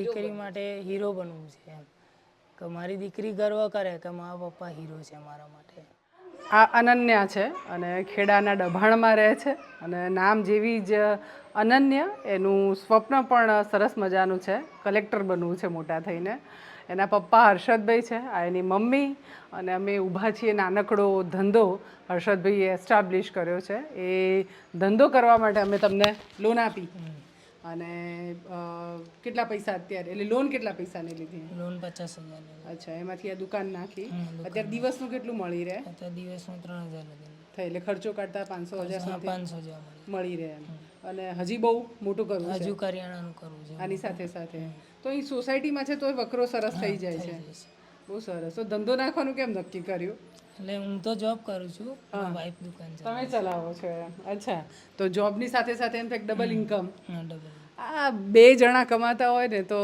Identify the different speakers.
Speaker 1: દીકરી માટે હીરો બનવું છે એમ કે મારી દીકરી ગર્વ કરે કે મા પપ્પા હીરો છે મારા માટે.
Speaker 2: આ અનન્યા છે અને ખેડાના ડભાણમાં રહે છે અને નામ જેવી જ અનન્ય એનું સ્વપ્ન પણ સરસ મજાનું છે, કલેક્ટર બનવું છે મોટા થઈને. એના પપ્પા હર્ષદભાઈ છે, આ એની મમ્મી, અને અમે ઊભા છીએ નાનકડો ધંધો હર્ષદભાઈએ એસ્ટાબ્લિશ કર્યો છે. એ ધંધો કરવા માટે અમે તમને લોન આપી. અને કેટલા પૈસા અત્યારે, એટલે લોન કેટલા પૈસાની લીધી?
Speaker 1: લોન 50,000.
Speaker 2: અચ્છા, એમાંથી આ દુકાન નાખી. અત્યારે દિવસનું કેટલું મળી રહે?
Speaker 1: અત્યારે દિવસનું 3,000
Speaker 2: થાય એટલે ખર્ચો કાઢતા 500,000
Speaker 1: 500
Speaker 2: મળી રહે એમ. અને હજી બહુ મોટું કરવું છે
Speaker 1: હજુ કરિયાણાનું કરવું છે
Speaker 2: આની સાથે સાથે. તો એ સોસાયટીમાં છે તો વકરો સરસ થઈ જાય છે. બહુ સરસ. તો ધંધો નાખવાનું કેમ નક્કી કર્યું?
Speaker 1: એટલે હું તો જોબ કરું છું, વાઈફ દુકાન છે.
Speaker 2: તમે ચલાવો છો એમ? અચ્છા, તો જોબની સાથે સાથે એમ ડબલ ઇન્કમ.
Speaker 1: હા, ડબલ.
Speaker 2: આ બે જણા કમાતા હોય ને તો